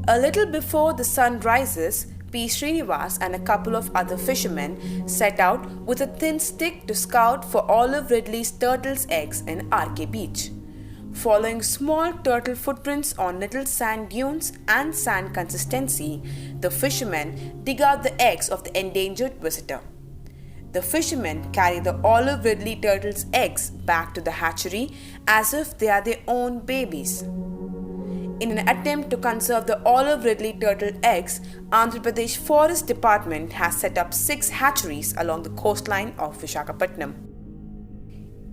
A little before the sun rises, P. Srinivas and a couple of other fishermen set out with a thin stick to scout for Olive Ridley Turtles' eggs in RK Beach. Following small turtle footprints on little sand dunes and sand consistency, the fishermen dig out the eggs of the endangered visitor. The fishermen carry the Olive Ridley Turtles' eggs back to the hatchery as if they are their own babies. In an attempt to conserve the Olive Ridley Turtle eggs, Andhra Pradesh Forest Department has set up 6 hatcheries along the coastline of Visakhapatnam.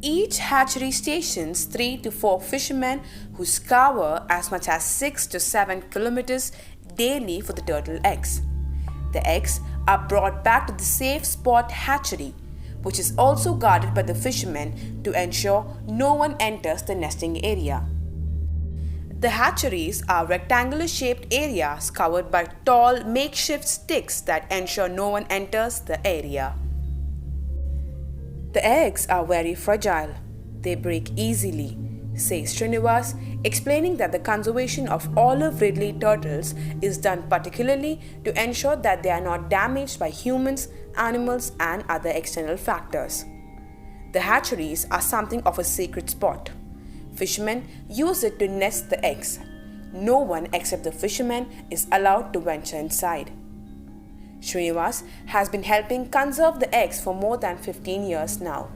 Each hatchery stations 3 to 4 fishermen who scour as much as 6 to 7 kilometers daily for the turtle eggs. The eggs are brought back to the safe spot hatchery, which is also guarded by the fishermen to ensure no one enters the nesting area. The hatcheries are rectangular-shaped areas covered by tall makeshift sticks that ensure no one enters the area. The eggs are very fragile. They break easily, says Srinivas, explaining that the conservation of Olive Ridley turtles is done particularly to ensure that they are not damaged by humans, animals, and other external factors. The hatcheries are something of a sacred spot. Fishermen use it to nest the eggs. No one except the fishermen is allowed to venture inside. Srinivas has been helping conserve the eggs for more than 15 years now.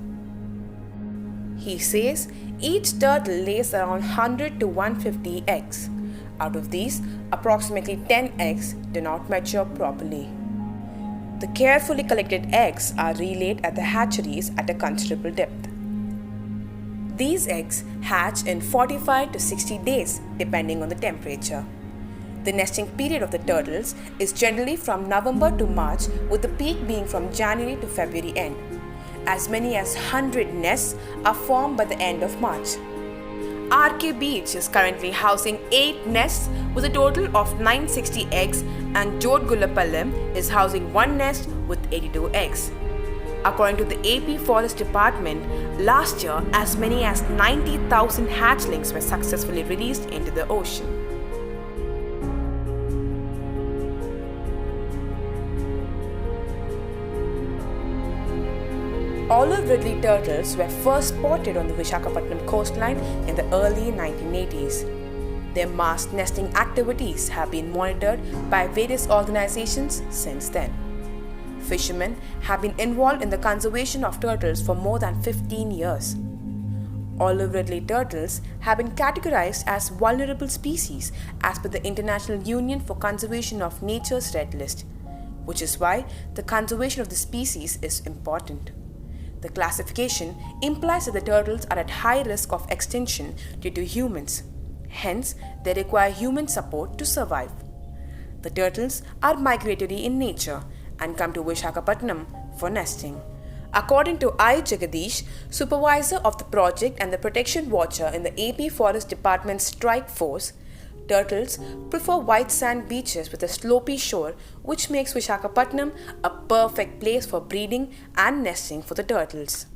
He says each turtle lays around 100 to 150 eggs. Out of these, approximately 10 eggs do not mature properly. The carefully collected eggs are relayed at the hatcheries at a considerable depth. These eggs hatch in 45 to 60 days depending on the temperature. The nesting period of the turtles is generally from November to March, with the peak being from January to February end. As many as 100 nests are formed by the end of March. RK Beach is currently housing 8 nests with a total of 960 eggs, and Jodgulapalem is housing 1 nest with 82 eggs. According to the AP Forest Department, last year as many as 90,000 hatchlings were successfully released into the ocean. Olive Ridley turtles were first spotted on the Visakhapatnam coastline in the early 1980s. Their mass nesting activities have been monitored by various organizations since then. Fishermen have been involved in the conservation of turtles for more than 15 years. Olive Ridley turtles have been categorized as vulnerable species as per the International Union for Conservation of Nature's Red List, which is why the conservation of the species is important. The classification implies that the turtles are at high risk of extinction due to humans. Hence, they require human support to survive. The turtles are migratory in nature and come to Visakhapatnam for nesting. According to I. Jagadish, supervisor of the project and the protection watcher in the AP Forest Department strike force, turtles prefer white sand beaches with a slopy shore, which makes Visakhapatnam a perfect place for breeding and nesting for the turtles.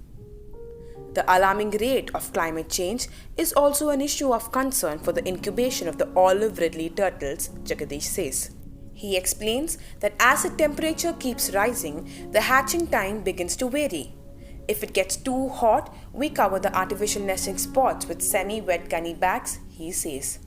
The alarming rate of climate change is also an issue of concern for the incubation of the Olive Ridley turtles, Jagadish says. He explains that as the temperature keeps rising, the hatching time begins to vary. If it gets too hot, we cover the artificial nesting spots with semi-wet gunny bags, he says.